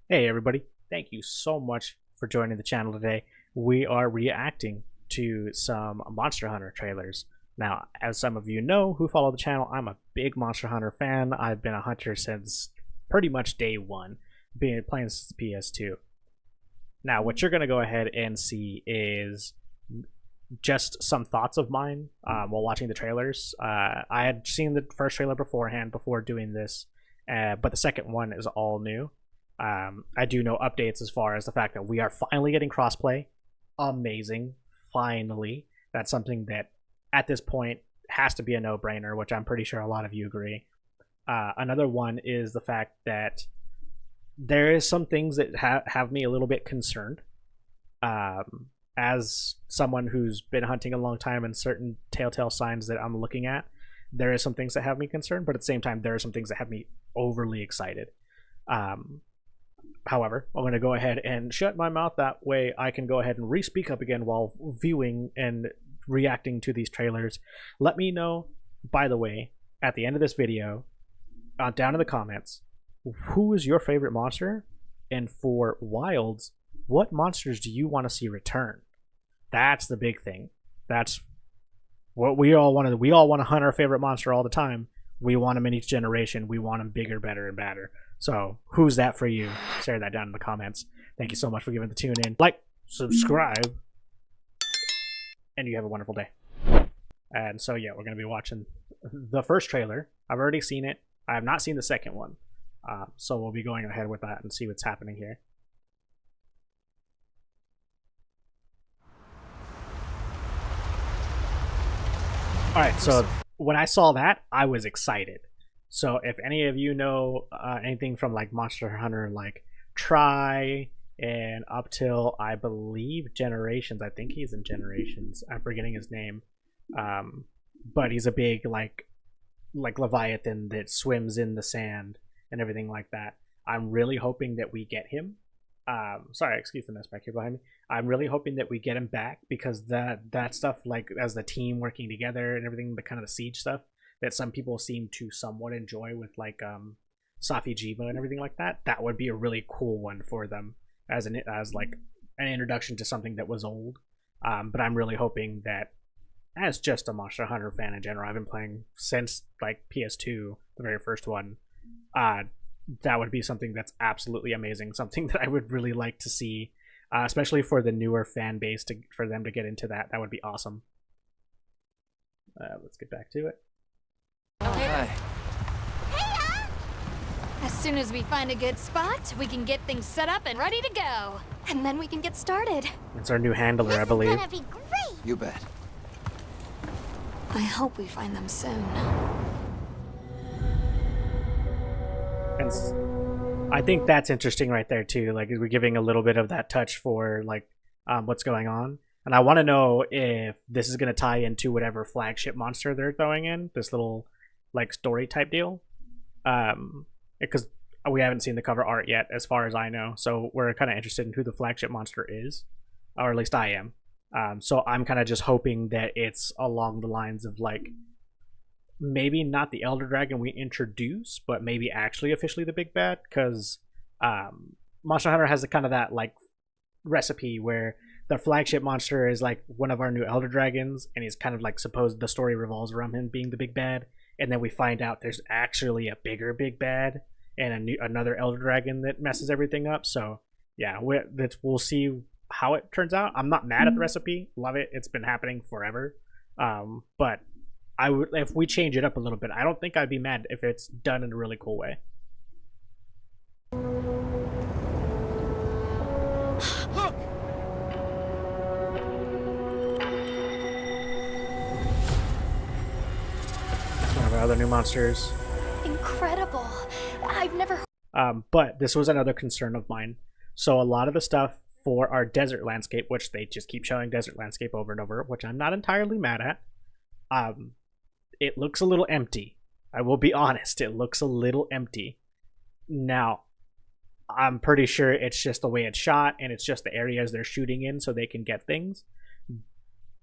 Hey everybody, thank you so much for joining the channel today. We are reacting to some Monster Hunter trailers. Now, as some of you know who follow the channel, I'm a big Monster Hunter fan. I've been a hunter since pretty much day one, being playing since PS2. Now, what you're going to go ahead and see is just some thoughts of mine while watching the trailers. I had seen the first trailer beforehand before doing this, but the second one is all new. I do know updates as far as the fact that we are finally getting crossplay. Amazing. Finally. That's something that at this point has to be a no-brainer, which I'm pretty sure a lot of you agree. Another one is the fact that there is some things that have me a little bit concerned. As someone who's been hunting a long time and certain telltale signs that I'm looking at, there is some things that have me concerned, but at the same time, there are some things that have me overly excited. However, I'm going to go ahead and shut my mouth. That way I can go ahead and re-speak up again while viewing and reacting to these trailers. Let me know, by the way, at the end of this video, down in the comments, who is your favorite monster? And for Wilds, what monsters do you want to see return? That's the big thing. That's what we all want to. We all want to hunt our favorite monster all the time. We want them in each generation. We want them bigger, better, and badder. So who's that for you? Share that down in the comments. Thank you so much for giving the tune in. Like, subscribe, and you have a wonderful day. And so yeah, we're going to be watching the first trailer. I've already seen it. I have not seen the second one. So we'll be going ahead with that and see what's happening here. Alright, so when I saw that, I was excited. So if any of you know anything from like Monster Hunter, like Try and up till I believe Generations, I think he's in Generations. I'm forgetting his name, but he's a big like Leviathan that swims in the sand and everything like that. I'm really hoping that we get him. Sorry, excuse the mess back here behind me. I'm really hoping that we get him back because that stuff, like as the team working together and everything, the kind of the siege stuff that some people seem to somewhat enjoy with like Safi'jiiva and everything like that. That would be a really cool one for them as like an introduction to something that was old. But I'm really hoping that as just a Monster Hunter fan in general, I've been playing since like PS2, the very first one. That would be something that's absolutely amazing. Something that I would really like to see, especially for the newer fan base, for them to get into that. That would be awesome. Let's get back to it. Oh, hi. As soon as we find a good spot, we can get things set up and ready to go. And then we can get started. It's our new handler, I believe. This is gonna be great. You bet. I hope we find them soon. And I think that's interesting right there too. Like we're giving a little bit of that touch for like what's going on. And I want to know if this is going to tie into whatever flagship monster they're throwing in, this little like story type deal. Because we haven't seen the cover art yet as far as I know. So we're kind of interested in who the flagship monster is, or at least I am. So I'm kind of just hoping that it's along the lines of like maybe not the Elder Dragon we introduce, but maybe actually officially the big bad, because Monster Hunter has a kind of that like recipe where the flagship monster is like one of our new Elder Dragons, and he's kind of like supposed the story revolves around him being the big bad, and then we find out there's actually a bigger big bad and another Elder Dragon that messes everything up. So yeah, we'll see how it turns out. I'm not mad at the recipe, love it. It's been happening forever, but I would, if we change it up a little bit, I don't think I'd be mad if it's done in a really cool way. Look! That's one of our other new monsters. Incredible. I've never... But this was another concern of mine. So a lot of the stuff for our desert landscape, which they just keep showing desert landscape over and over, which I'm not entirely mad at, it looks a little empty. I will be honest, it looks a little empty. Now, I'm pretty sure it's just the way it's shot and it's just the areas they're shooting in so they can get things.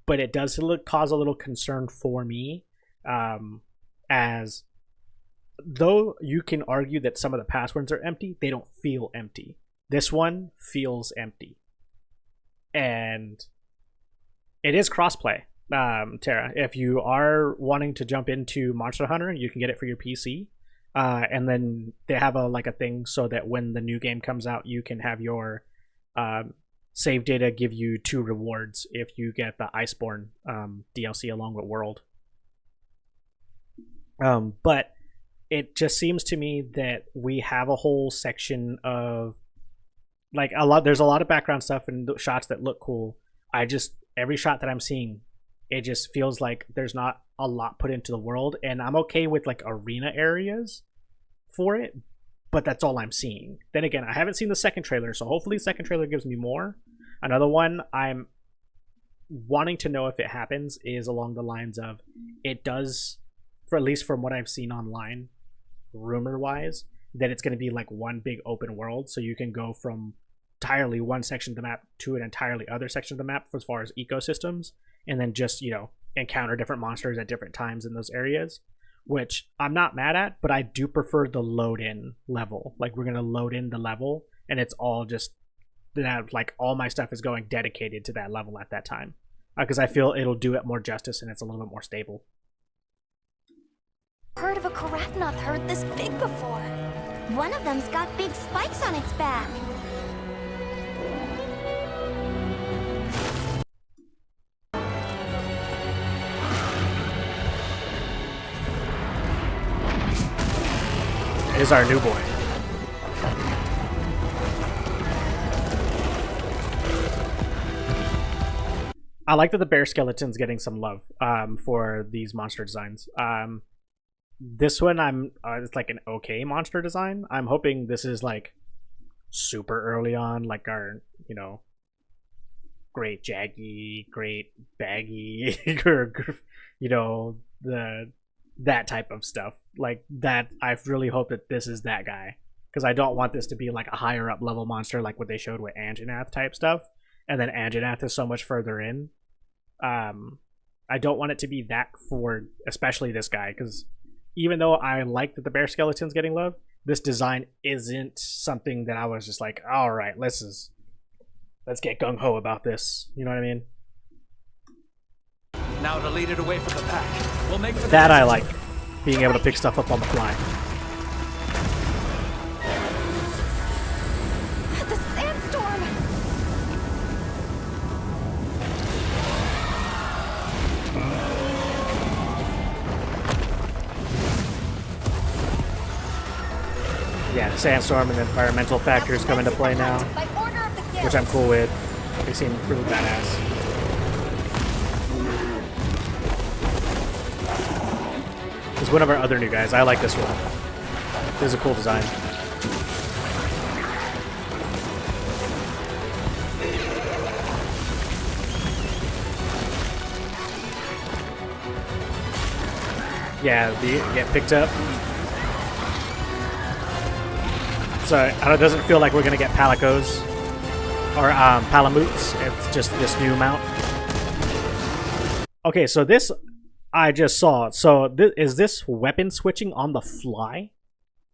But it does cause a little concern for me, as though you can argue that some of the past ones are empty, they don't feel empty. This one feels empty, and it is crossplay. Tara, if you are wanting to jump into Monster Hunter, you can get it for your PC. And then they have a thing so that when the new game comes out, you can have your save data give you 2 rewards if you get the Iceborne DLC along with World. But it just seems to me that we have a whole section of there's a lot of background stuff and shots that look cool. Every shot that I'm seeing, it just feels like there's not a lot put into the world, and I'm okay with arena areas for it, but that's all I'm seeing. Then again, I haven't seen the second trailer, so hopefully the second trailer gives me more. Another one I'm wanting to know if it happens is along the lines of, it does, for at least from what I've seen online, rumor wise, that it's going to be one big open world, so you can go from entirely one section of the map to an entirely other section of the map as far as ecosystems, and then just encounter different monsters at different times in those areas, which I'm not mad at, but I do prefer the load in level. We're gonna load in the level and it's all just that, all my stuff is going dedicated to that level at that time, because I feel it'll do it more justice and it's a little bit more stable. Heard of a Karatnoth herd this big before. One of them's got big spikes on its back. Is our new boy. I like that the bear skeleton's getting some love for these monster designs. This one, it's an okay monster design. I'm hoping this is super early on, our great Jaggy, great Baggy, or that type of stuff. That, I really hope that this is that guy, because I don't want this to be a higher up level monster like what they showed with Anjanath type stuff, and then Anjanath is so much further in. I don't want it to be that for especially this guy, because even though I like that the bear skeleton's getting love, this design isn't something that I was just all right, let's get gung-ho about this, you know what I mean? Now to lead it away from the pack. We'll make for that I like, being able to pick stuff up on the fly. The sandstorm! Yeah, the sandstorm and the environmental factors come into play now, which I'm cool with. They seem really badass. It's one of our other new guys. I like this one. This is a cool design. Yeah, get picked up. So it doesn't feel like we're gonna get Palicos or Palamutes. It's just this new mount. Okay, so this I just saw. So is this weapon switching on the fly?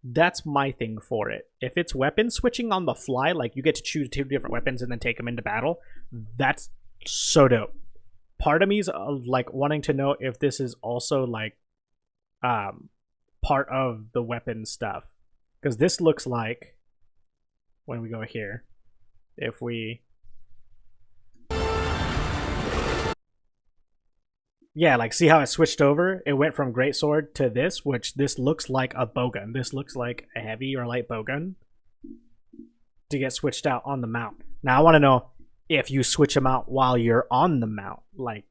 That's my thing for it. If it's weapon switching on the fly, you get to choose 2 different weapons and then take them into battle, that's so dope. Part of me is wanting to know if this is also part of the weapon stuff, because this looks like, when we go here, if we, yeah, see how it switched over? It went from greatsword to this, which this looks like a bowgun. This looks like a heavy or light bowgun to get switched out on the mount. Now I want to know if you switch them out while you're on the mount.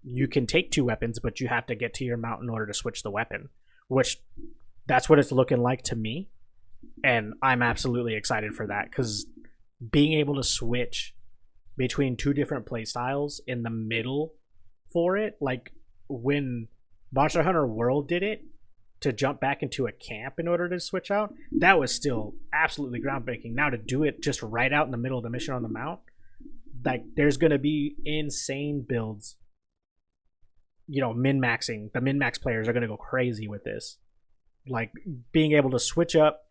You can take 2 weapons, but you have to get to your mount in order to switch the weapon, which that's what it's looking like to me. And I'm absolutely excited for that, because being able to switch between 2 different play styles in the middle for it, when Monster Hunter World did it, to jump back into a camp in order to switch out, that was still absolutely groundbreaking. Now to do it just right out in the middle of the mission on the mount, there's going to be insane builds. Min-maxing. The min-max players are going to go crazy with this. Being able to switch up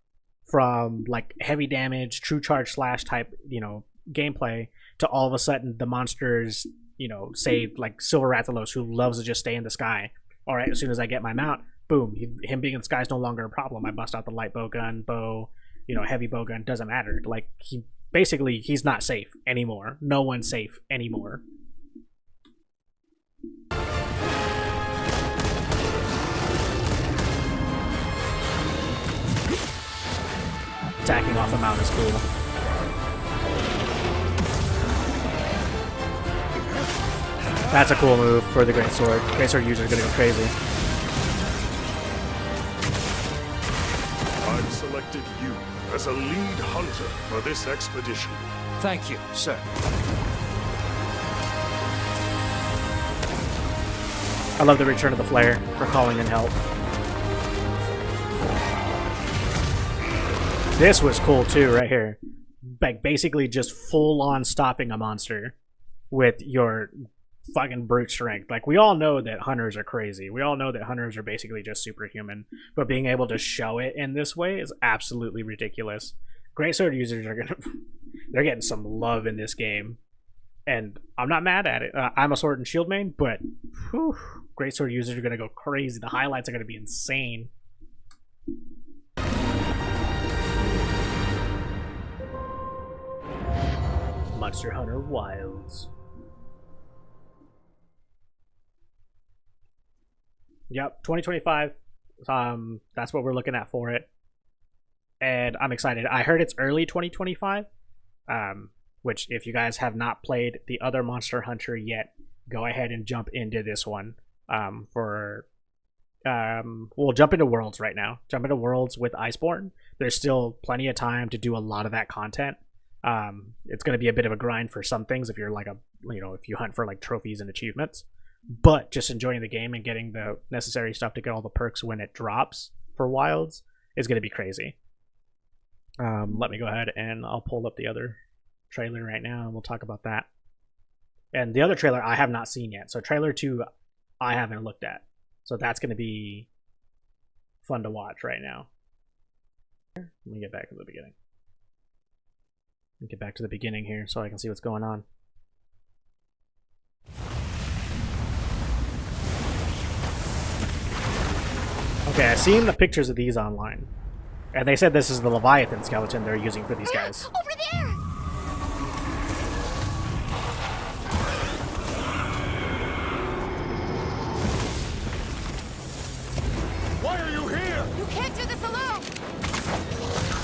from like heavy damage, true charge slash type, you know, gameplay to all of a sudden the monsters, you know, say like Silver Rathalos, who loves to just stay in the sky. All right, as soon as I get my mount, boom, him being in the sky is no longer a problem. I bust out the light bow gun, bow, you know, heavy bow gun, doesn't matter. Like he's not safe anymore. No one's safe anymore. Attacking off the mount is cool. That's a cool move for the Greatsword. Greatsword user is gonna go crazy. I've selected you as a lead hunter for this expedition. Thank you, sir. I love the return of the flare for calling in help. This was cool too, right here. Like basically just full on stopping a monster with your fucking brute strength. Like we all know that hunters are crazy. We all know that hunters are basically just superhuman. But being able to show it in this way is absolutely ridiculous. Greatsword users are they're getting some love in this game. And I'm not mad at it. I'm a sword and shield main, but whew, Greatsword users are gonna go crazy. The highlights are gonna be insane. Monster Hunter Wilds. Yep, 2025. That's what we're looking at for it. And I'm excited. I heard it's early 2025. Which if you guys have not played the other Monster Hunter yet, go ahead and jump into this one. We'll jump into Worlds right now. Jump into Worlds with Iceborne. There's still plenty of time to do a lot of that content. It's going to be a bit of a grind for some things if you're like if you hunt for like trophies and achievements, but just enjoying the game and getting the necessary stuff to get all the perks when it drops for Wilds is going to be crazy. Let me go ahead and I'll pull up the other trailer right now and we'll talk about that. And the other trailer I have not seen yet. So trailer 2 I haven't looked at. So that's going to be fun to watch right now. Let me get back to the beginning. Get back to the beginning here so I can see what's going on. Okay, I've seen the pictures of these online. And they said this is the Leviathan skeleton they're using for these guys. Over there! Why are you here? You can't do this alone!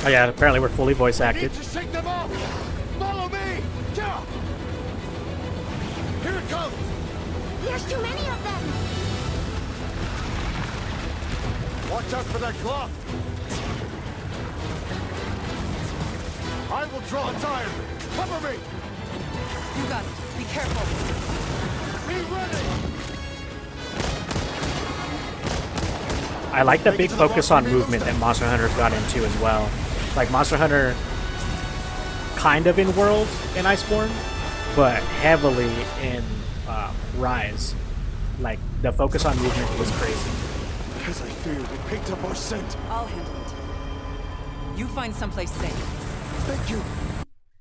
Oh yeah, apparently we're fully voice acted. Need to shake them off. Follow me. Yeah. Here it comes. There's too many of them! Watch out for that glove. I will draw its iron. Cover me. You got it. Be careful. Be ready. I like the big focus on movement that Monster Hunter's got into as well. Like Monster Hunter kind of in World in Iceborne, but heavily in Rise. Like the focus on movement was crazy. As I feared, it picked up our scent. I'll handle it. You find someplace safe. Thank you.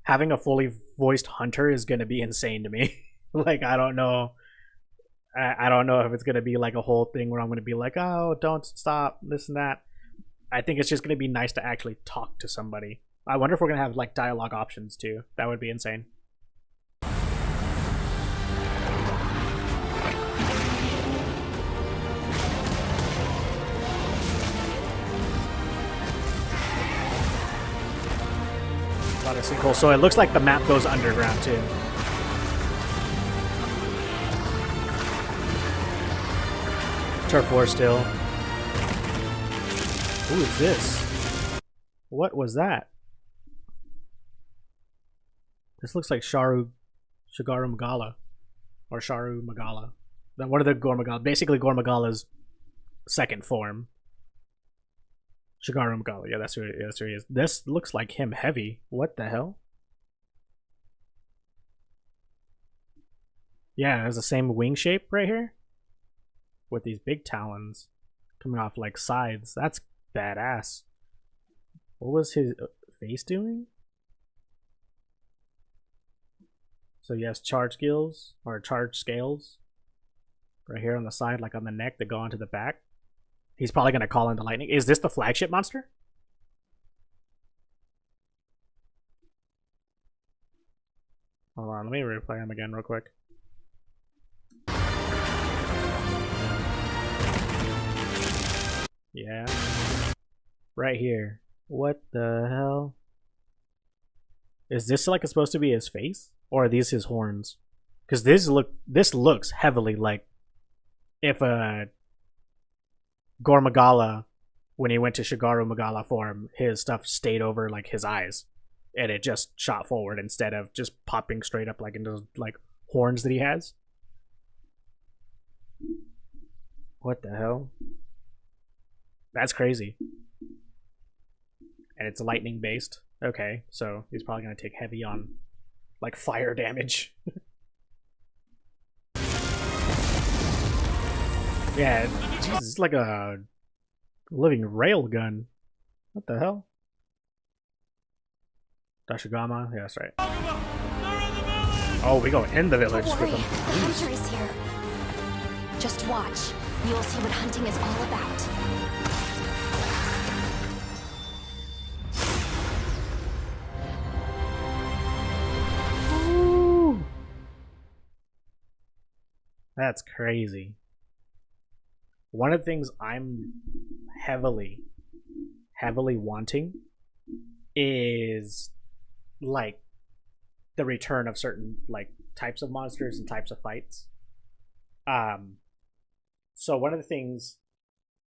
Having a fully voiced hunter is gonna be insane to me. Like I don't know if it's gonna be like a whole thing where I'm gonna be like, oh, don't stop, this and that. I think it's just gonna be nice to actually talk to somebody. I wonder if we're gonna have like dialogue options too. That would be insane. A lot of sinkholes. So it looks like the map goes underground too. Turf War still. Who is this? What was that? This looks like Shigaru Magala. Or Sharu Magala. One of the Gormagala. Basically Gormagala's second form. Shigaru Magala. Yeah, that's who he is. This looks like him heavy. What the hell? Yeah, it has the same wing shape right here. With these big talons coming off like sides. That's badass. What was his face doing? So he has charge skills or charge scales right here on the side, like on the neck, that go onto the back. He's probably gonna call in the lightning. Is this the flagship monster? Hold on, let me replay him again real quick. Yeah. Right here. What the hell? Is this like supposed to be his face? Or are these his horns? Because this looks heavily like if Gore Magala, when he went to Shigaru Magala form, his stuff stayed over like his eyes. And it just shot forward instead of just popping straight up like into those like horns that he has. What the hell? That's crazy. And it's lightning based. Okay, so he's probably gonna take heavy on like fire damage. Yeah, Jesus, it's like a living railgun. What the hell? Dashigama? Yeah, that's right. Oh, we go in the village Don't with worry, them. the hunter is here. Just watch. You'll see what hunting is all about. Ooh. That's crazy. One of the things I'm heavily wanting is like the return of certain like types of monsters and types of fights. So one of the things,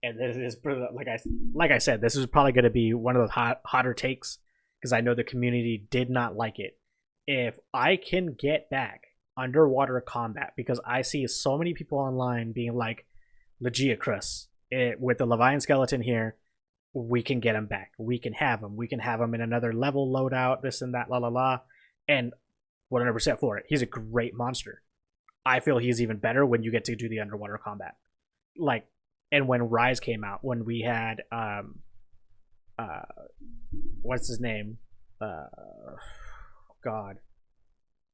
and this is like I said, this is probably going to be one of those hotter takes because I know the community did not like it. If I can get back underwater combat, because I see so many people online being like, Legiacrus, with the Levian skeleton here, we can get him back. We can have him. We can have him in another level loadout, this and that, la la la. And 100% for it. He's a great monster. I feel he's even better when you get to do the underwater combat. Like, and when Rise came out, when we had what's his name? God.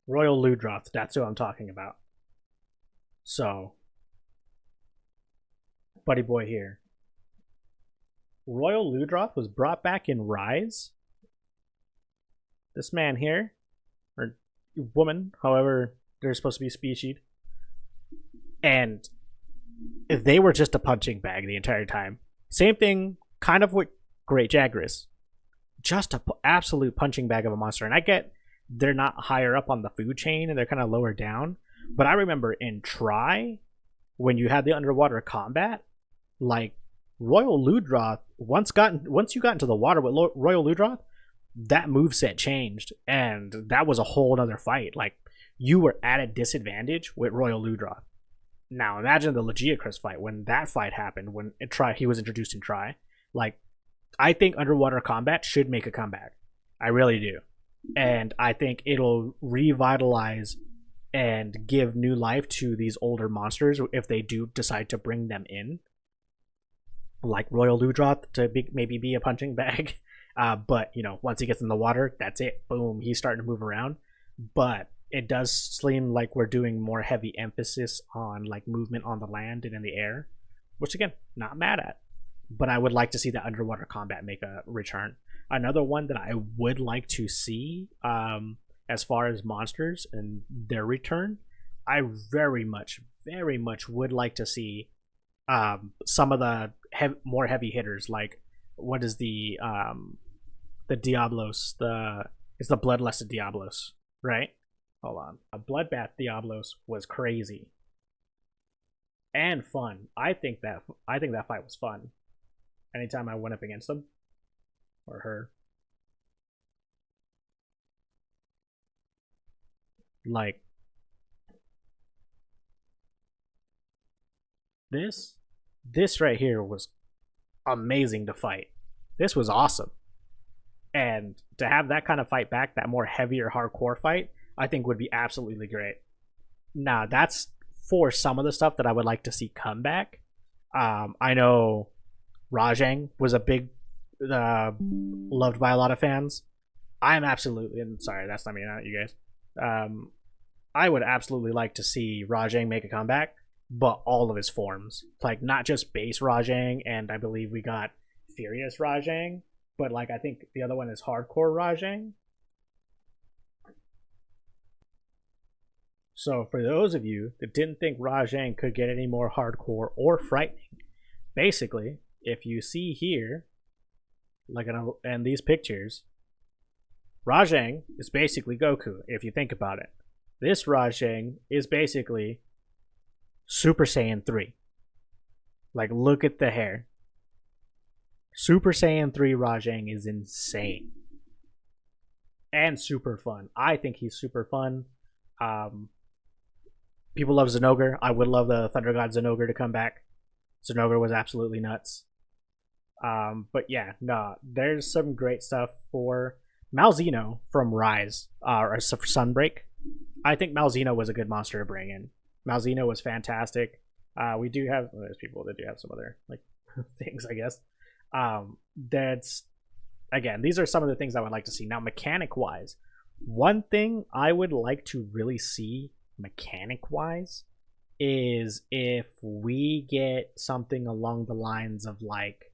Royal Ludroth, that's who I'm talking about. So, buddy boy here. Royal Ludroth was brought back in Rise. This man here, or woman, however they're supposed to be specied, and they were just a punching bag the entire time. Same thing, kind of with Great Jagras. Just a absolute punching bag of a monster. And I get they're not higher up on the food chain and they're kind of lower down, but I remember in Tri, when you had the underwater combat, like Royal Ludroth, once you got into the water with Royal Ludroth, that moveset changed, and that was a whole other fight. Like, you were at a disadvantage with Royal Ludroth. Now imagine the Legiacrus fight, when that fight happened, when he was introduced in Tri. Like, I think underwater combat should make a comeback. I really do. And I think it'll revitalize and give new life to these older monsters if they do decide to bring them in. Like Royal Ludroth to maybe be a punching bag. But, you know, once he gets in the water, that's it. Boom, he's starting to move around. But it does seem like we're doing more heavy emphasis on like movement on the land and in the air, which again, not mad at. But I would like to see the underwater combat make a return. Another one that I would like to see, as far as monsters and their return, I very much would like to see some of the more heavy hitters. Like, what is the Diablos? It's the Bloodlusted Diablos, right? Hold on. A Bloodbath Diablos was crazy and fun. I think that fight was fun. Anytime I went up against them or her, like this right here was amazing to fight. This was awesome, and to have that kind of fight back, that more heavier hardcore fight, I think would be absolutely great. Now that's for some of the stuff that I would like to see come back. I know Rajang was a big loved by a lot of fans. I'm absolutely, and sorry, that's not me, not you guys. I would absolutely like to see Rajang make a comeback, but all of his forms, like not just base Rajang, and I believe we got Furious Rajang, but like I think the other one is Hardcore Rajang. So for those of you that didn't think Rajang could get any more hardcore or frightening, basically, if you see here, like in these pictures, Rajang is basically Goku, if you think about it. This Rajang is basically Super Saiyan 3. Like, look at the hair. Super Saiyan 3 Rajang is insane. And super fun. I think he's super fun. People love Zenogre. I would love the Thunder God Zenogre to come back. Zenogre was absolutely nuts. But yeah, no, there's some great stuff for Malzeno from Rise, or Sunbreak. I think Malzeno was a good monster to bring in. Malzeno was fantastic. We do have, well, there's people that do have some other like things, I guess. That's, again, these are some of the things I would like to see. Now, mechanic-wise, one thing I would like to really see mechanic-wise is if we get something along the lines of like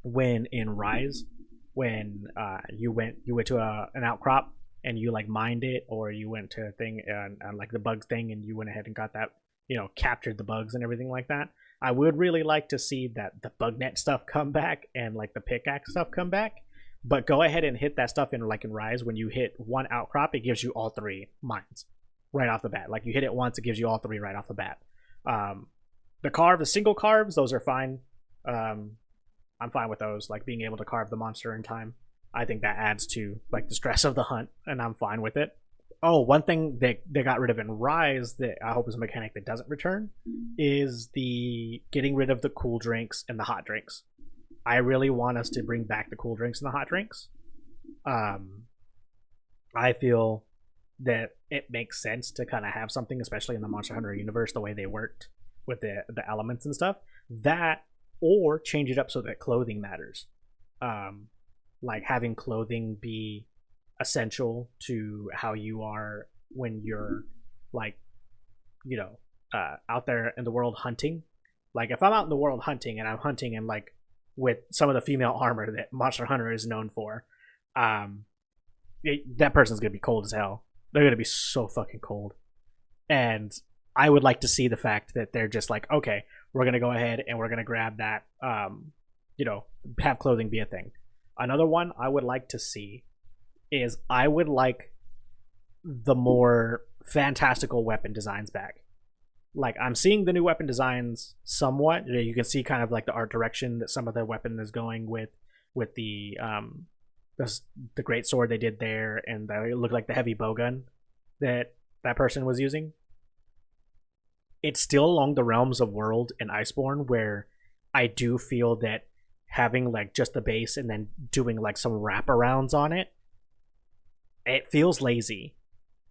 when in Rise, when you went to an outcrop and you like mined it, or you went to a thing and like the bugs thing and you went ahead and got that, you know, captured the bugs and everything like that. I would really like to see that the bug net stuff come back and like the pickaxe stuff come back, but go ahead and hit that stuff in like in Rise. When you hit one outcrop, it gives you all 3 mines right off the bat. Like you hit it once, it gives you all 3 right off the bat. The single carves, those are fine. I'm fine with those, like being able to carve the monster in time. I think that adds to like the stress of the hunt, and I'm fine with it. Oh, one thing that they got rid of in Rise that I hope is a mechanic that doesn't return is the getting rid of the cool drinks and the hot drinks. I really want us to bring back the cool drinks and the hot drinks. I feel that it makes sense to kind of have something, especially in the Monster Hunter universe, the way they worked with the elements and stuff, that, or change it up so that clothing matters. Like having clothing be essential to how you are when you're like, you know, out there in the world hunting. Like if I'm out in the world hunting and I'm hunting and like with some of the female armor that Monster Hunter is known for, that person's gonna be cold as hell. They're gonna be so fucking cold. And I would like to see the fact that they're just like, okay, we're gonna go ahead and we're gonna grab that, you know, have clothing be a thing. Another one I would like to see is I would like the more fantastical weapon designs back. Like I'm seeing the new weapon designs somewhat. You can see kind of like the art direction that some of the weapon is going with the great sword they did there, and it looked like the heavy bowgun that person was using. It's still along the realms of World and Iceborne, where I do feel that having like just the base and then doing like some wraparounds on it, it feels lazy.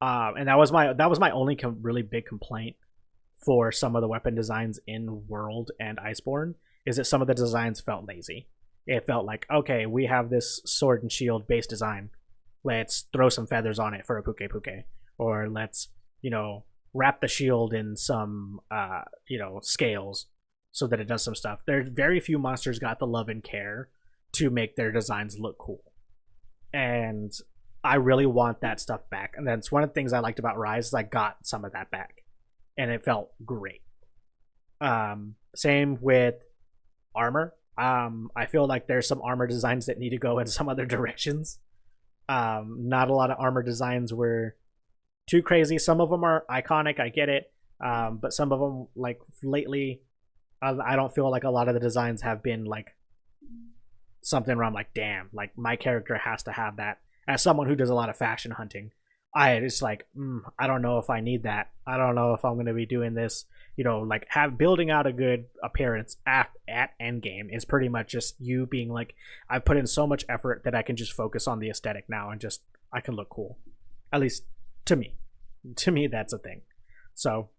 And that was my only really big complaint for some of the weapon designs in World and Iceborne, is that some of the designs felt lazy. It felt like, okay, we have this sword and shield base design, let's throw some feathers on it for a puke puke, or let's, you know, wrap the shield in some you know, scales so that it does some stuff. There's very few monsters got the love and care to make their designs look cool, and I really want that stuff back. And that's one of the things I liked about Rise, is I got some of that back and it felt great. Same with armor. I feel like there's some armor designs that need to go in some other directions. Not a lot of armor designs were too crazy. Some of them are iconic, I get it, but some of them, like lately, I don't feel like a lot of the designs have been like something where I'm like, damn, like my character has to have that. As someone who does a lot of faction hunting, I just like, I don't know if I need that. I don't know if I'm going to be doing this, you know, like building out a good appearance at endgame is pretty much just you being like, I've put in so much effort that I can just focus on the aesthetic now and just, I can look cool. At least to me, that's a thing. So,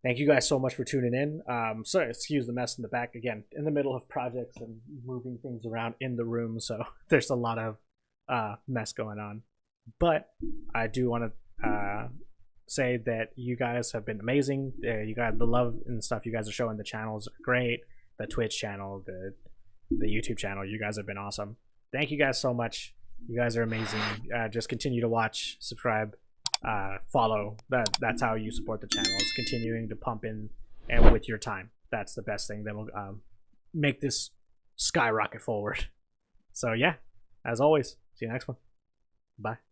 thank you guys so much for tuning in. Sorry, excuse the mess in the back again. In the middle of projects and moving things around in the room, so there's a lot of mess going on. But I do want to say that you guys have been amazing. You guys, the love and stuff you guys are showing the channels are great. The Twitch channel, the YouTube channel, you guys have been awesome. Thank you guys so much. You guys are amazing. Just continue to watch, subscribe, follow. That's how you support the channel. It's continuing to pump in, and with your time, that's the best thing that will make this skyrocket forward. So yeah, as always, see you next one. Bye.